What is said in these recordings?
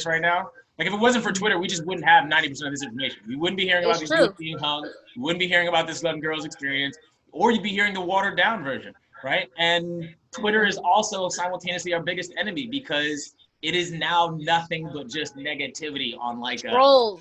right now. Like if it wasn't for Twitter, we just wouldn't have 90% of this information. We wouldn't be hearing about these dudes being hung. We wouldn't be hearing about this 11 girls experience, or you'd be hearing the watered down version, right? And Twitter is also simultaneously our biggest enemy because it is now nothing but just negativity on like a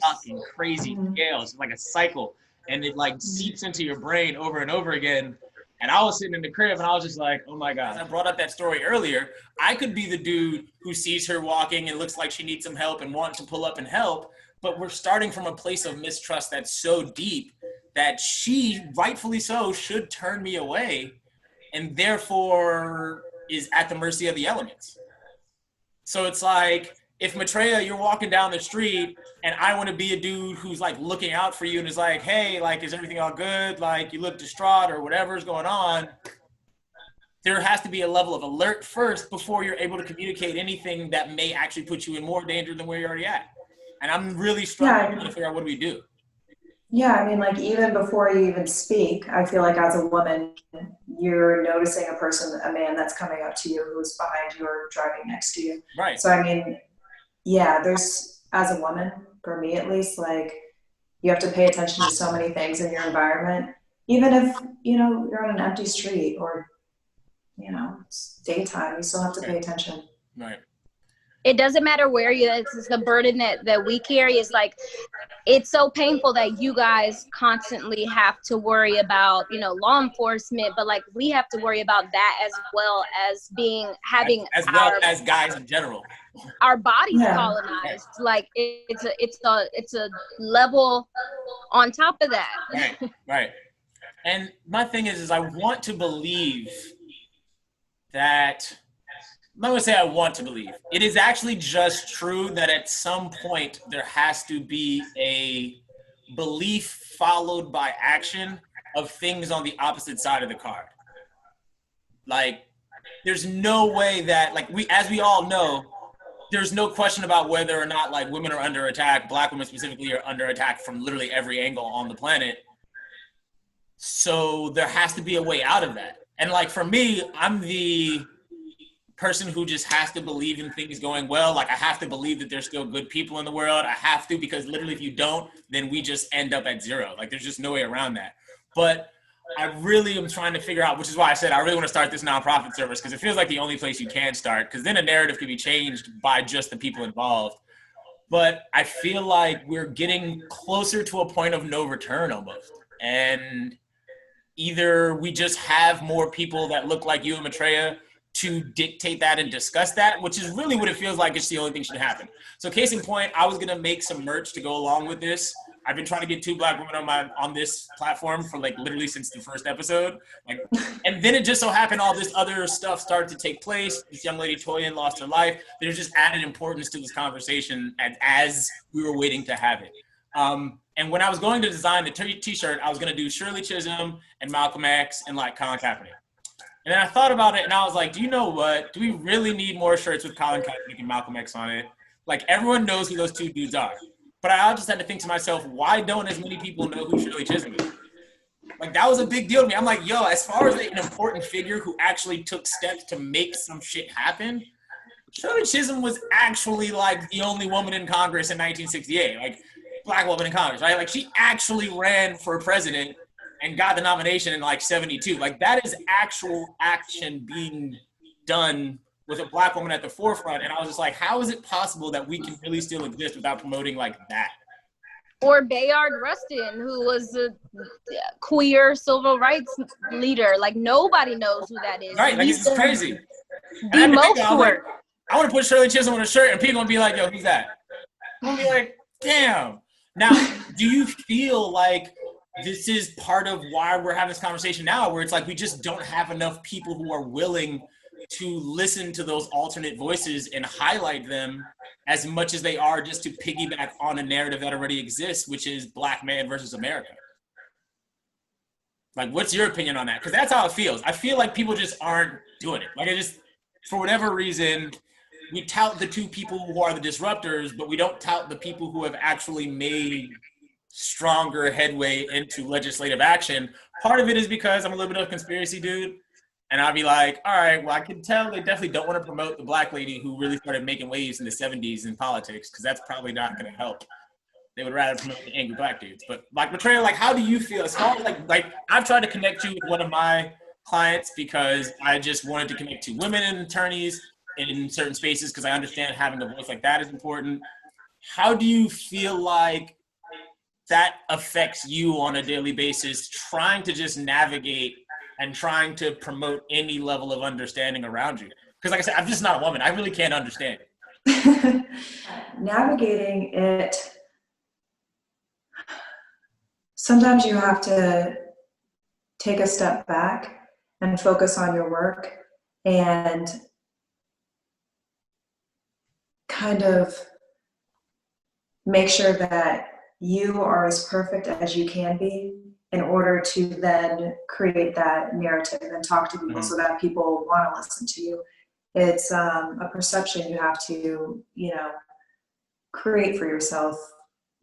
fucking crazy scale. It's like a cycle, and it like seeps into your brain over and over again. And I was sitting in the crib and I was just like, oh my God. I brought up that story earlier. I could be the dude who sees her walking and looks like she needs some help and wants to pull up and help. But we're starting from a place of mistrust that's so deep that she, rightfully so, should turn me away and therefore is at the mercy of the elements. So it's like, if Maitreya, you're walking down the street and I want to be a dude who's like looking out for you and is like, hey, like, is everything all good? Like, you look distraught or whatever's going on. There has to be a level of alert first before you're able to communicate anything that may actually put you in more danger than where you're already at. And I'm really struggling to figure out what do we do. Yeah, I mean, like even before you even speak, I feel like as a woman, you're noticing a man that's coming up to you who's behind you or driving next to you. Right. So, I mean, yeah, there's, as a woman, for me at least, like you have to pay attention to so many things in your environment, even if, you're on an empty street or, it's daytime, you still have to pay attention. Right. It doesn't matter where it's the burden that we carry. Is like, it's so painful that you guys constantly have to worry about, law enforcement, but like we have to worry about that as well as having as guys in general, our bodies colonized. Like it's a level on top of that. Right. And my thing is I want to believe that. I'm not going to say I want to believe. It is actually just true that at some point there has to be a belief followed by action of things on the opposite side of the card. Like, there's no way that, like, as we all know, there's no question about whether or not, like, women are under attack. Black women specifically are under attack from literally every angle on the planet. So there has to be a way out of that. And, like, for me, I'm the person who just has to believe in things going well. Like I have to believe that there's still good people in the world. I have to, because literally if you don't, then we just end up at zero. Like there's just no way around that. But I really am trying to figure out, which is why I said I really want to start this nonprofit service, because it feels like the only place you can start, because then a narrative can be changed by just the people involved. But I feel like we're getting closer to a point of no return almost. And either we just have more people that look like you and Maitreya to dictate that and discuss that, which is really what it feels like. It's the only thing should happen. So case in point, I was going to make some merch to go along with this. I've been trying to get 2 Black women on this platform for like literally since the first episode. Like, and then it just so happened all this other stuff started to take place. This young lady, Toyin, lost her life. There's just added importance to this conversation as we were waiting to have it. And when I was going to design the t-shirt, I was going to do Shirley Chisholm and Malcolm X and like Colin Kaepernick. And then I thought about it and I was like, do you know what? Do we really need more shirts with Colin Kaepernick and Malcolm X on it? Like everyone knows who those 2 dudes are. But I just had to think to myself, why don't as many people know who Shirley Chisholm is? Like that was a big deal to me. I'm like, yo, as far as an important figure who actually took steps to make some shit happen, Shirley Chisholm was actually like the only woman in Congress in 1968, like Black woman in Congress, right? Like she actually ran for president and got the nomination in like 72. Like that is actual action being done with a Black woman at the forefront. And I was just like, how is it possible that we can really still exist without promoting like that? Or Bayard Rustin, who was a queer civil rights leader. Like nobody knows who that is. Right, like it's crazy. The most work. I want to put Shirley Chisholm on a shirt and people gonna be like, yo, who's that? I'm gonna be like, damn. Now, do you feel like this is part of why we're having this conversation now, where it's like we just don't have enough people who are willing to listen to those alternate voices and highlight them as much as they are just to piggyback on a narrative that already exists, which is Black man versus America? Like, what's your opinion on that? Because that's how it feels. I feel like people just aren't doing it. Like, for whatever reason, we tout the 2 people who are the disruptors, but we don't tout the people who have actually made stronger headway into legislative action. Part of it is because I'm a little bit of a conspiracy dude. And I'd be like, all right, well, I can tell they definitely don't want to promote the black lady who really started making waves in the 70s in politics, because that's probably not going to help. They would rather promote the angry black dudes. But like, Miatrai, like, how do you feel as far as like I've tried to connect you with one of my clients because I just wanted to connect to women and attorneys in certain spaces because I understand having a voice like that is important. How do you feel like that affects you on a daily basis, trying to just navigate and trying to promote any level of understanding around you? Because like I said, I'm just not a woman. I really can't understand. Navigating it, sometimes you have to take a step back and focus on your work and kind of make sure that you are as perfect as you can be in order to then create that narrative and talk to people so that people want to listen to you. It's a perception you have to, you know, create for yourself,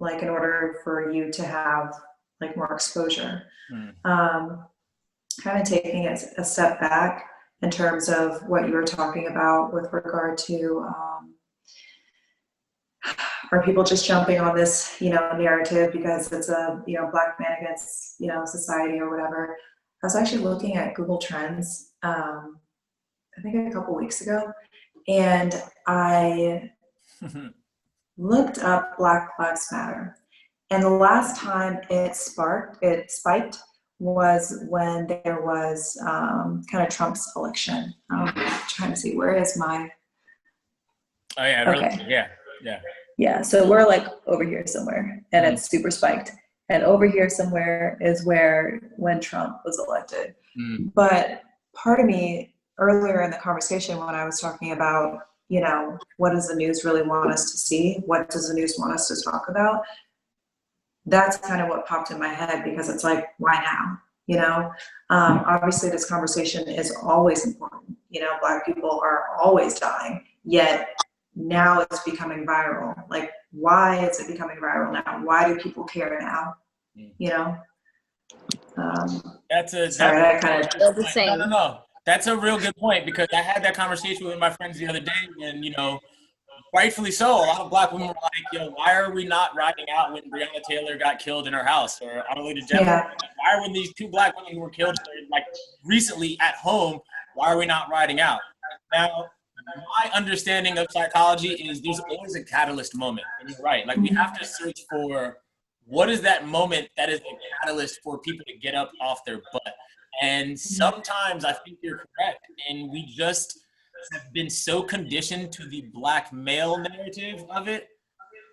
like in order for you to have like more exposure. Kind of taking a step back in terms of what you were talking about with regard to are people just jumping on this, you know, narrative because it's a, you know, black man against, you know, society or whatever. I was actually looking at Google Trends, I think a couple weeks ago, and I looked up Black Lives Matter. And the last time it spiked was when there was kind of Trump's election. I'm trying to see, where is my... Oh yeah, okay. Really, yeah. Yeah, so we're like over here somewhere, and it's super spiked. And over here somewhere is when Trump was elected. But part of me, earlier in the conversation when I was talking about, you know, what does the news really want us to see? What does the news want us to talk about? That's kind of what popped in my head, because it's like, why now? You know, obviously this conversation is always important. You know, Black people are always dying, yet now it's becoming viral. Like, why is it becoming viral now? Why do people care now? You know? Sorry, I kind of feel the same. No. That's a real good point, because I had that conversation with my friends the other day, and, you know, rightfully so, a lot of Black women were like, yo, why are we not riding out when Breonna Taylor got killed in her house? Or Adelita Jefferson, why were these two Black women who were killed like recently at home, why are we not riding out? Now, my understanding of psychology is there's always a catalyst moment. And you're right. Like, we have to search for what is that moment that is a catalyst for people to get up off their butt. And sometimes I think you're correct. And we just have been so conditioned to the Black male narrative of it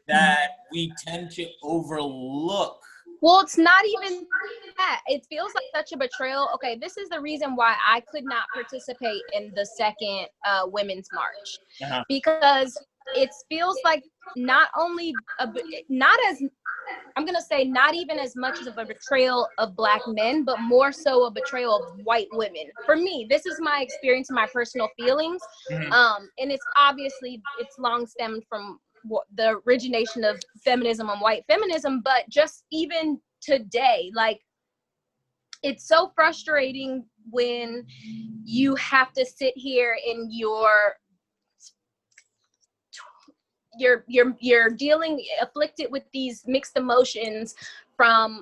that we tend to overlook. Well, it's not even that. It feels like such a betrayal. Okay, this is the reason why I could not participate in the second Women's March. Because it feels like not even as much as of a betrayal of Black men, but more so a betrayal of white women. For me, this is my experience and my personal feelings. And it's long stemmed from the origination of feminism and white feminism, but just even today, like, it's so frustrating when you have to sit here in you're afflicted with these mixed emotions from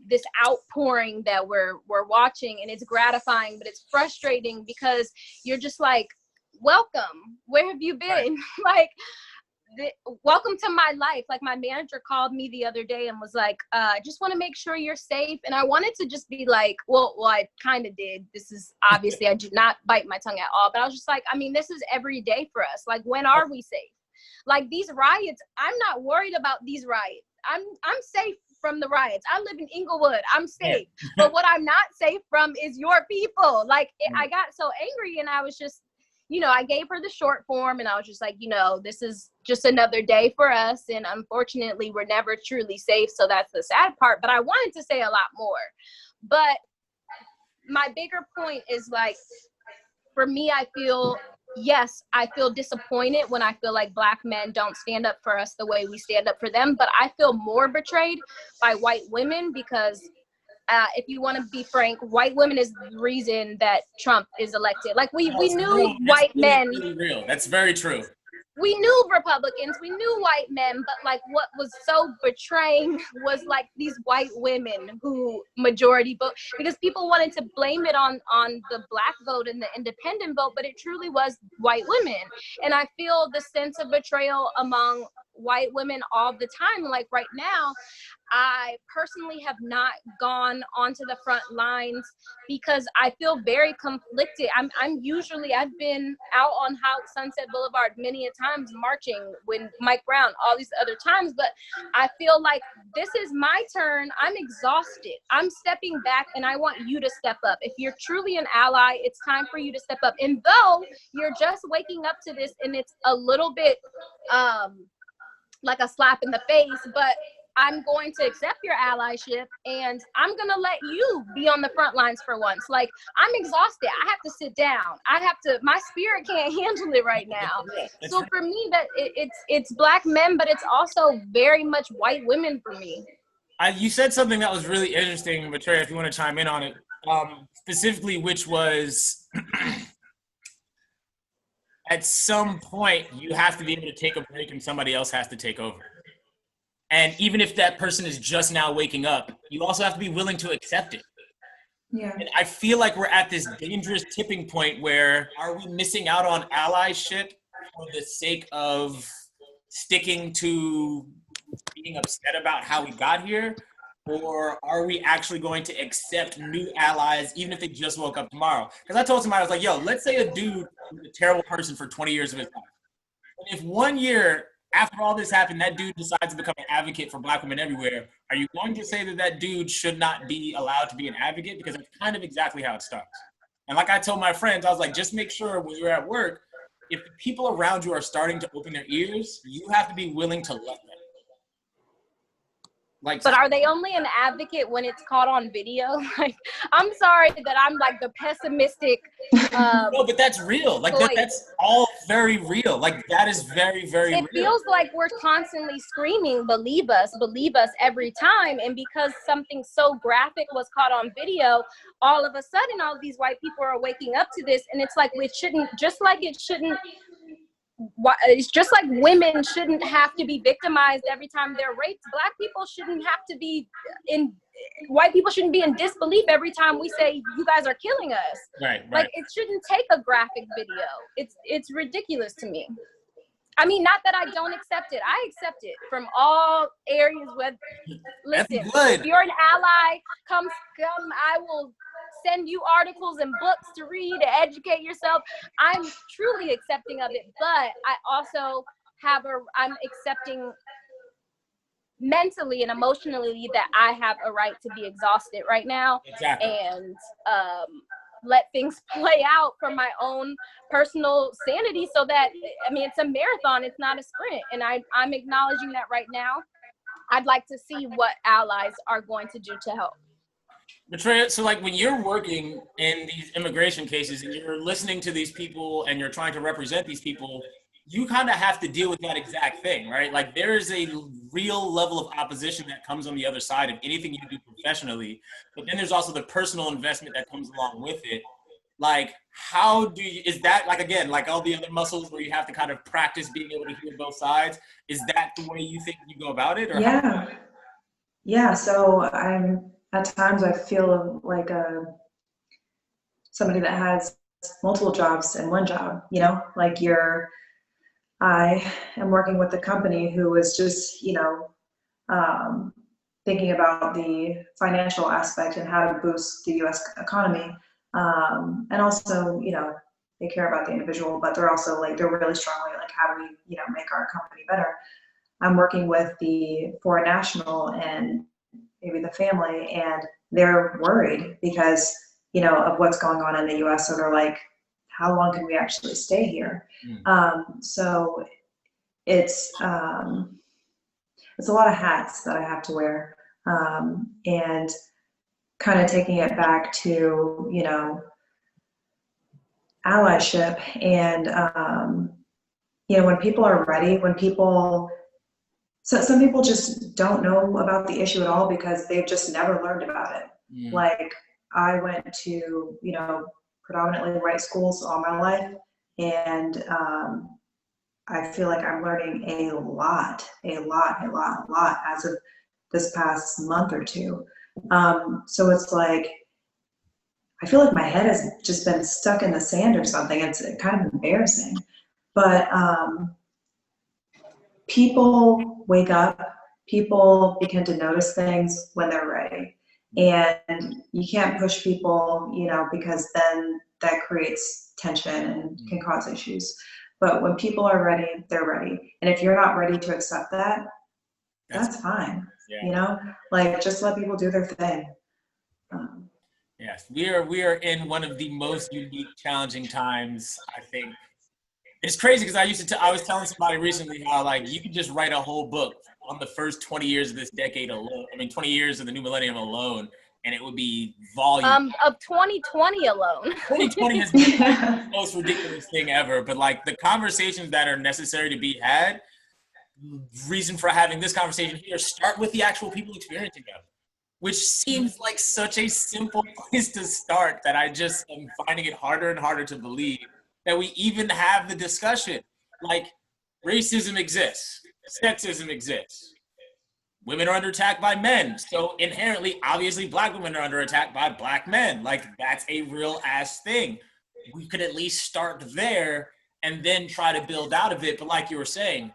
this outpouring that we're watching, and it's gratifying, but it's frustrating because you're just like, welcome, where have you been? Like, welcome to my life. Like, my manager called me the other day and was like, I just want to make sure you're safe. And I wanted to just be like, well, I kind of did. This is obviously, I did not bite my tongue at all, but I was just like, I mean, this is every day for us. Like, when are we safe? Like, these riots, I'm not worried about these riots. I'm safe from the riots. I live in Inglewood. I'm safe. But what I'm not safe from is your people. Like, I got so angry, and I was just, you know, I gave her the short form, and I was just like, you know, this is just another day for us. And unfortunately, we're never truly safe. So that's the sad part. But I wanted to say a lot more. But my bigger point is, like, for me, I feel disappointed when I feel like Black men don't stand up for us the way we stand up for them. But I feel more betrayed by white women, because if you want to be frank, white women is the reason that Trump is elected. Like we knew white men. Really real. That's very true. We knew Republicans, we knew white men, but like what was so betraying was like these white women who majority vote, because people wanted to blame it on the black vote and the independent vote, but it truly was white women. And I feel the sense of betrayal among white women all the time. Like right now, I personally have not gone onto the front lines because I feel very conflicted. I've been out on Sunset Boulevard many a times marching with Mike Brown, all these other times, but I feel like this is my turn. I'm exhausted. I'm stepping back and I want you to step up. If you're truly an ally, it's time for you to step up. And though you're just waking up to this and it's a little bit like a slap in the face, but I'm going to accept your allyship and I'm going to let you be on the front lines for once. Like, I'm exhausted. I have to sit down. My spirit can't handle it right now. So for me, that it's black men, but it's also very much white women for me. You said something that was really interesting, Miatrai, if you want to chime in on it, specifically, which was at some point you have to be able to take a break and somebody else has to take over. And even if that person is just now waking up, you also have to be willing to accept it. Yeah. And I feel like we're at this dangerous tipping point where, are we missing out on allyship for the sake of sticking to being upset about how we got here? Or are we actually going to accept new allies, even if they just woke up tomorrow? Because I told somebody, I was like, yo, let's say a dude was a terrible person for 20 years of his life. And if 1 year after all this happened, that dude decides to become an advocate for black women everywhere, are you going to say that that dude should not be allowed to be an advocate? Because that's kind of exactly how it starts. And like I told my friends, I was like, just make sure when you're at work, if the people around you are starting to open their ears, you have to be willing to let them. Like, but are they only an advocate when it's caught on video? Like, I'm sorry that I'm like the pessimistic. No, but that's real. Like that's all very real. Like that is very, very real. It feels like we're constantly screaming, believe us every time. And because something so graphic was caught on video, all of a sudden, all of these white people are waking up to this. And it's like, it's just like women shouldn't have to be victimized every time they're raped. Black people shouldn't have to be white people shouldn't be in disbelief every time we say you guys are killing us. Right. Like it shouldn't take a graphic video. It's ridiculous to me. I mean, not that I don't accept it. I accept it from all areas. Listen, if you're an ally, come. I will send you articles and books to read to educate yourself. I'm truly accepting of it, but I also I'm accepting mentally and emotionally that I have a right to be exhausted right now. Exactly. And let things play out for my own personal sanity so that, I mean, it's a marathon, it's not a sprint. And I'm acknowledging that right now. I'd like to see what allies are going to do to help. Miatrai, so like when you're working in these immigration cases and you're listening to these people and you're trying to represent these people, you kind of have to deal with that exact thing, right? Like there is a real level of opposition that comes on the other side of anything you do professionally, but then there's also the personal investment that comes along with it. Like is that like, again, like all the other muscles where you have to kind of practice being able to hear both sides? Is that the way you think you go about it? Or Yeah. So at times I feel like somebody that has multiple jobs in one job, like I am working with a company who is just, thinking about the financial aspect and how to boost the U.S. economy. And also, they care about the individual, but they're also they're really strongly how do we, make our company better? I'm working with the foreign national and maybe the family, and they're worried because, of what's going on in the U.S. So they're like, how long can we actually stay here? So it's a lot of hats that I have to wear, and kind of taking it back to, allyship and, when people are ready, so some people just don't know about the issue at all because they've just never learned about it. Like, I went to, you know, predominantly white schools all my life, and I feel like I'm learning a lot as of this past month or two. So it's like, I feel like my head has just been stuck in the sand or something. It's kind of embarrassing. But people wake up, people begin to notice things when they're ready. And you can't push people, you know, because then that creates tension and can cause issues. But when people are ready, they're ready. And if you're not ready to accept that, that's fine. Yeah. You know, like, just let people do their thing. Yes, we are in one of the most unique, challenging times, I think. It's crazy because I was telling somebody recently how, like, you could just write a whole book on the first 20 years of this decade alone. I mean, 20 years of the new millennium alone, and it would be volume. Of 2020 alone. 2020 has been the most ridiculous thing ever, but like the conversations that are necessary to be had, reason for having this conversation here, start with the actual people experiencing them, which seems like such a simple place to start that I just am finding it harder and harder to believe that we even have the discussion. Like, racism exists, sexism exists. Women are under attack by men. So inherently, obviously, Black women are under attack by Black men. Like, that's a real ass thing. We could at least start there and then try to build out of it. But like you were saying,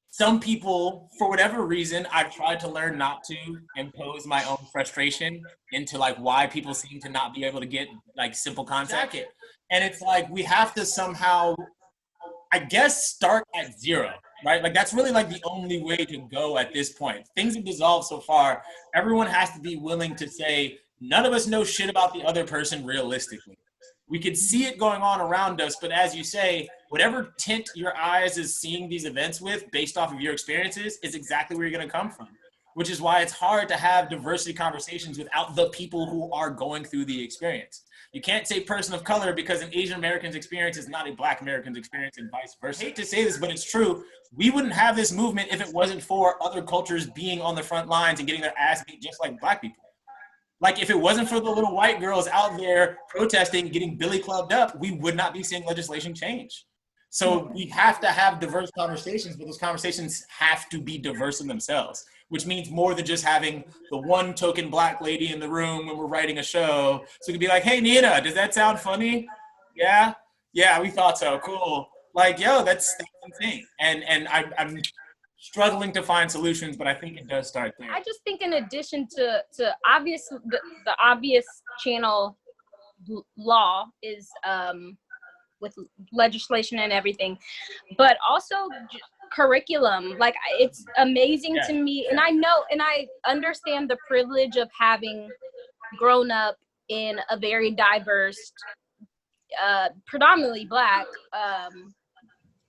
some people, for whatever reason, I've tried to learn not to impose my own frustration into like why people seem to not be able to get like simple contact. And it's like, we have to somehow, I guess, start at zero, right? Like, that's really like the only way to go at this point. Things have dissolved so far. Everyone has to be willing to say, none of us know shit about the other person realistically. We could see it going on around us, but as you say, whatever tint your eyes is seeing these events with based off of your experiences is exactly where you're going to come from, which is why it's hard to have diversity conversations without the people who are going through the experience. You can't say person of color because an Asian American's experience is not a Black American's experience and vice versa. I hate to say this, but it's true. We wouldn't have this movement if it wasn't for other cultures being on the front lines and getting their ass beat just like Black people. Like, if it wasn't for the little white girls out there protesting, getting billy clubbed up, we would not be seeing legislation change. So we have to have diverse conversations, but those conversations have to be diverse in themselves, which means more than just having the one token Black lady in the room when we're writing a show. So we could be like, hey, Nina, does that sound funny? Yeah? Yeah, we thought so. Cool. Like, yo, that's insane. And I'm struggling to find solutions, but I think it does start there. I just think in addition to obvious, the obvious channel law is with legislation and everything, but also curriculum. Like, it's amazing to me, and I know and I understand the privilege of having grown up in a very diverse, predominantly Black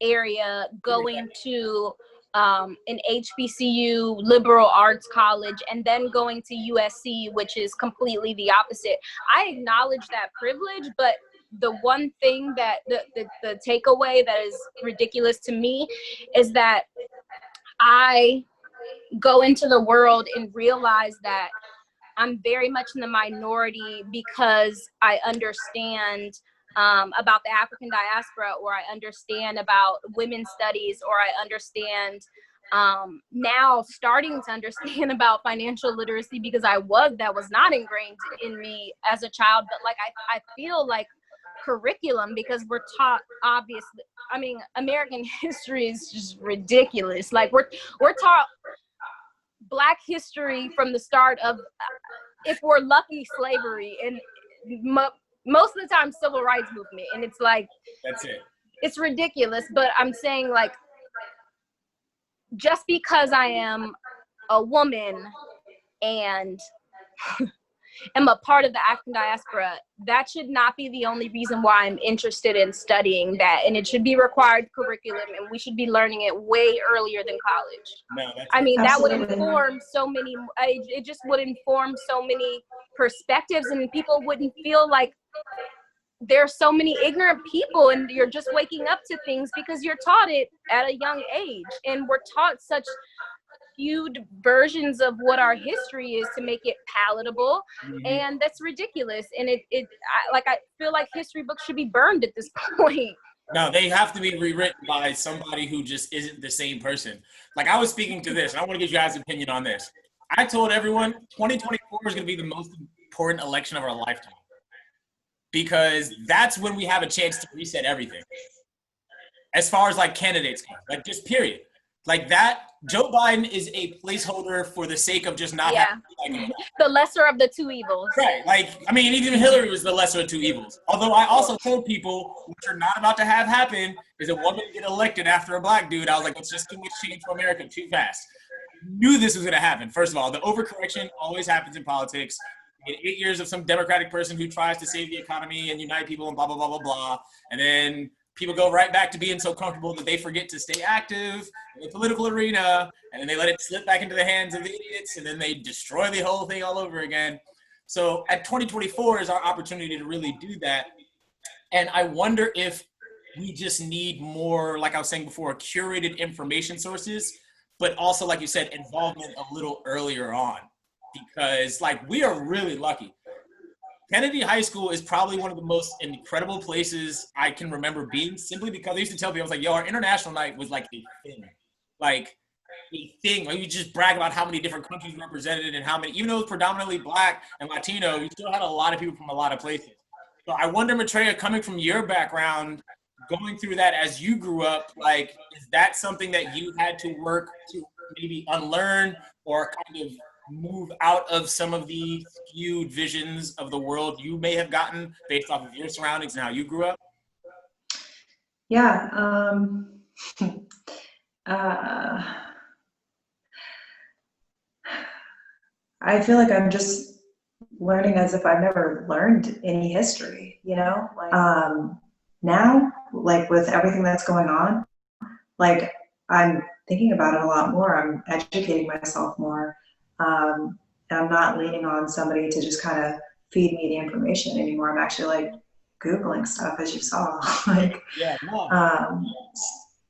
area, going to an HBCU liberal arts college and then going to USC, which is completely the opposite. I acknowledge that privilege, but the one thing that the takeaway that is ridiculous to me is that I go into the world and realize that I'm very much in the minority because I understand about the African diaspora, or I understand about women's studies, or I understand now starting to understand about financial literacy because that was not ingrained in me as a child. But like, I feel like curriculum, because we're taught, obviously, I mean, American history is just ridiculous. Like, we're taught Black history from the start of, if we're lucky, slavery, and most of the time civil rights movement, and it's like, that's it. It's ridiculous. But I'm saying, like, just because I am a woman and am a part of the African diaspora, that should not be the only reason why I'm interested in studying that. And it should be required curriculum, and we should be learning it way earlier than college. No, I mean, absolutely. That would inform so many, it just would inform so many perspectives, and people wouldn't feel like there's so many ignorant people and you're just waking up to things because you're taught it at a young age. And we're taught such skewed versions of what our history is to make it palatable. And that's ridiculous. And I feel like history books should be burned at this point. No, they have to be rewritten by somebody who just isn't the same person. Like, I was speaking to this, and I want to get you guys' opinion on this. I told everyone 2024 is going to be the most important election of our lifetime, because that's when we have a chance to reset everything. As far as like candidates go, like just period. Like that, Joe Biden is a placeholder for the sake of just not having like, the lesser of the two evils. Right. Like, I mean, even Hillary was the lesser of two evils. Although I also told people, which are not about to have happen, is a woman get elected after a black dude. I was like, it's just too much change for America too fast. I knew this was going to happen. First of all, the overcorrection always happens in politics. In 8 years of some Democratic person who tries to save the economy and unite people and blah, blah, blah, blah, blah. And then people go right back to being so comfortable that they forget to stay active in the political arena, and then they let it slip back into the hands of the idiots, and then they destroy the whole thing all over again. So at 2024 is our opportunity to really do that. And I wonder if we just need more, like I was saying before, curated information sources, but also, like you said, involvement a little earlier on, because like we are really lucky. Kennedy High School is probably one of the most incredible places I can remember being, simply because I used to tell people, I was like, yo, our international night was like a thing. Like a thing. Like, we just brag about how many different countries represented and how many, even though it was predominantly Black and Latino, we still had a lot of people from a lot of places. So I wonder, Maitreya, coming from your background, going through that as you grew up, like, is that something that you had to work to maybe unlearn or kind of move out of some of the skewed visions of the world you may have gotten based off of your surroundings and how you grew up? Yeah. I feel like I'm just learning as if I've never learned any history, you know? Now, like with everything that's going on, like I'm thinking about it a lot more. I'm educating myself more. And I'm not leaning on somebody to just kind of feed me the information anymore. I'm actually like Googling stuff, as you saw. Like, yeah, no.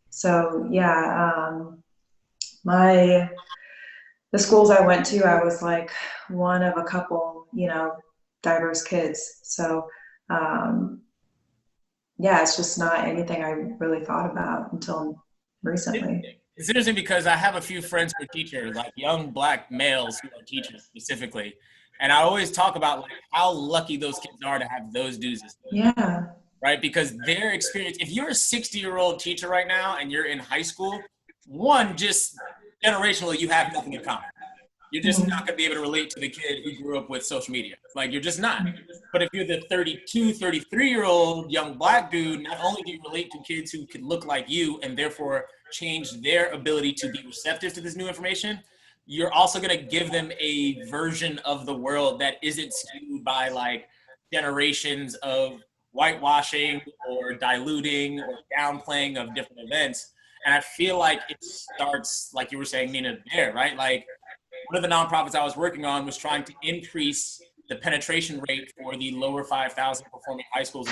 So yeah, the schools I went to, I was like one of a couple, you know, diverse kids. So yeah, it's just not anything I really thought about until recently. It's interesting because I have a few friends who are teachers, like young Black males who are teachers specifically. And I always talk about like how lucky those kids are to have those dudes. Yeah. Right? Because their experience, if you're a 60-year-old teacher right now and you're in high school, one, just generationally, you have nothing in common. You're just not going to be able to relate to the kid who grew up with social media. Like, you're just not. But if you're the 32, 33-year-old young Black dude, not only do you relate to kids who can look like you and therefore change their ability to be receptive to this new information, you're also going to give them a version of the world that isn't skewed by like generations of whitewashing or diluting or downplaying of different events. And I feel like it starts, like you were saying, Nina, there, right? Like, one of the nonprofits I was working on was trying to increase the penetration rate for the lower 5,000 performing high schools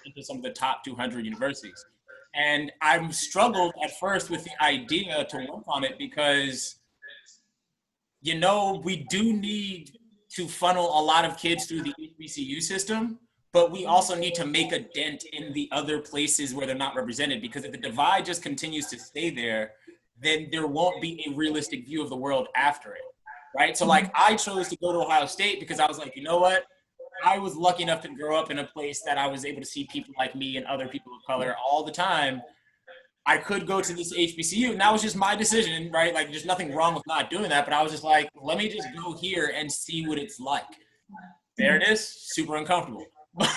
into some of the top 200 universities. And I struggled at first with the idea to work on it because, you know, we do need to funnel a lot of kids through the HBCU system, but we also need to make a dent in the other places where they're not represented, because if the divide just continues to stay there, then there won't be a realistic view of the world after it, right? So like I chose to go to Ohio State because I was like, you know what? I was lucky enough to grow up in a place that I was able to see people like me and other people of color all the time. I could go to this HBCU, and that was just my decision, right? Like, there's nothing wrong with not doing that, but I was just like, let me just go here and see what it's like. There it is, super uncomfortable. But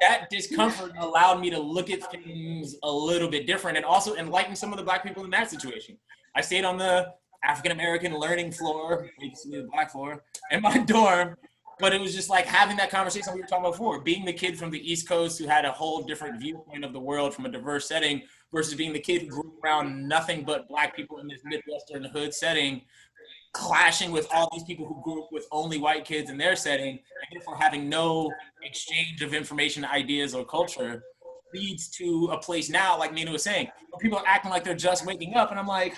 that discomfort allowed me to look at things a little bit different and also enlighten some of the Black people in that situation. I stayed on the African-American learning floor, basically the Black floor, in my dorm. But it was just like having that conversation we were talking about before, being the kid from the East Coast who had a whole different viewpoint of the world from a diverse setting versus being the kid who grew around nothing but Black people in this Midwestern hood setting, clashing with all these people who grew up with only white kids in their setting, and therefore having no exchange of information, ideas, or culture, leads to a place now, like Nina was saying, where people are acting like they're just waking up. And I'm like,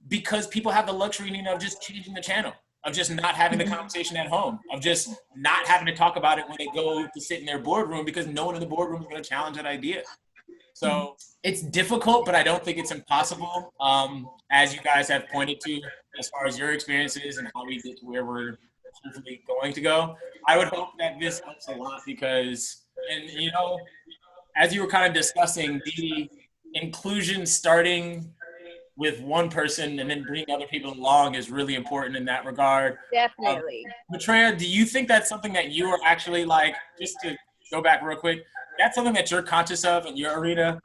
because people have the luxury, Nina, of just changing the channel, of just not having the conversation at home, of just not having to talk about it when they go to sit in their boardroom because no one in the boardroom is going to challenge that idea. So it's difficult, but I don't think it's impossible. As you guys have pointed to, as far as your experiences and how we get to where we're hopefully going to go, I would hope that this helps a lot because, and you know, as you were kind of discussing, the inclusion starting with one person and then bringing other people along is really important in that regard. Definitely. Miatrai, do you think that's something that you are actually like, just to go back real quick, that's something that you're conscious of in your arena?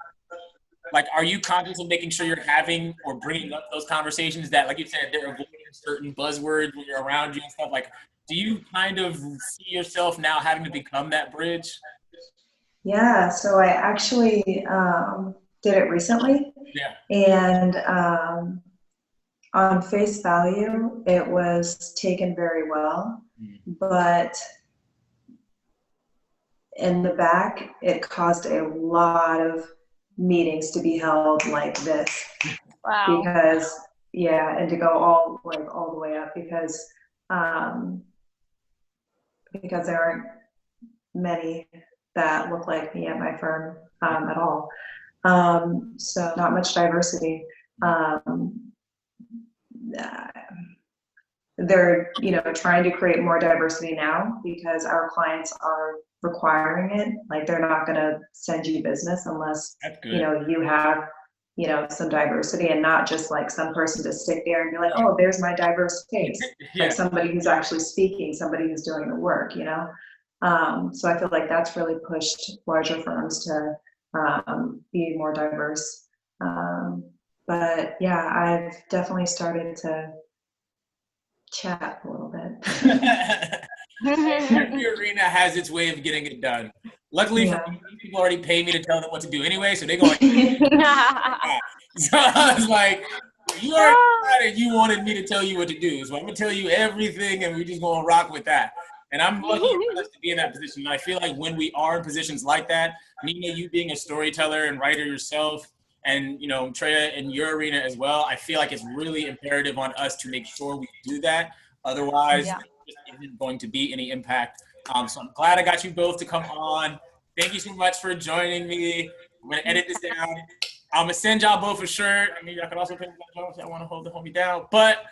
Like, are you conscious of making sure you're having or bringing up those conversations that, like you said, they're avoiding certain buzzwords when you're around you and stuff? Like, do you kind of see yourself now having to become that bridge? Yeah, so I actually did it recently. Yeah. And on face value, it was taken very well. But in the back, it caused a lot of meetings to be held like this. Wow. Because, yeah, and to go all the way up because there aren't many that look like me at my firm at all. So not much diversity. They're, you know, trying to create more diversity now because our clients are requiring it. Like they're not going to send you business unless, you know, you have, you know, some diversity and not just like some person to stick there and be like, oh, there's my diverse case. Like somebody who's actually speaking, somebody who's doing the work, you know? So I feel like that's really pushed larger firms to be more diverse. But yeah, I've definitely started to chat a little bit. Every arena has its way of getting it done. Luckily, for me, people already pay me to tell them what to do anyway, so they're going. So I was like, you already decided you wanted me to tell you what to do, so I'm gonna tell you everything, and we're just gonna rock with that. And I'm lucky to be in that position. And I feel like when we are in positions like that, Nina, you being a storyteller and writer yourself, and you know, Treya in your arena as well, I feel like it's really imperative on us to make sure we do that. Otherwise, there just isn't going to be any impact. So I'm glad I got you both to come on. Thank you so much for joining me. I'm gonna edit this down. I'm gonna send y'all both a shirt. I mean, y'all can also pick that up if y'all want to hold the homie down. But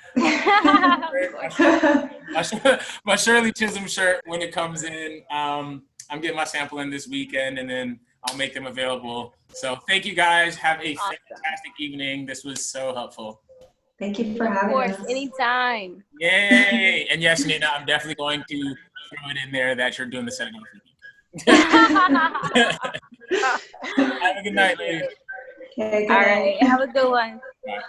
my Shirley Chisholm shirt when it comes in. I'm getting my sample in this weekend, and then I'll make them available. So thank you guys. Have a fantastic evening. This was so helpful. Thank you for having us. Of course, anytime. Yay! And yes, Nina, I'm definitely going to throw it in there that you're doing the setting off for me. Have a good night, ladies. Okay, good All night. right. Have a good one. Bye.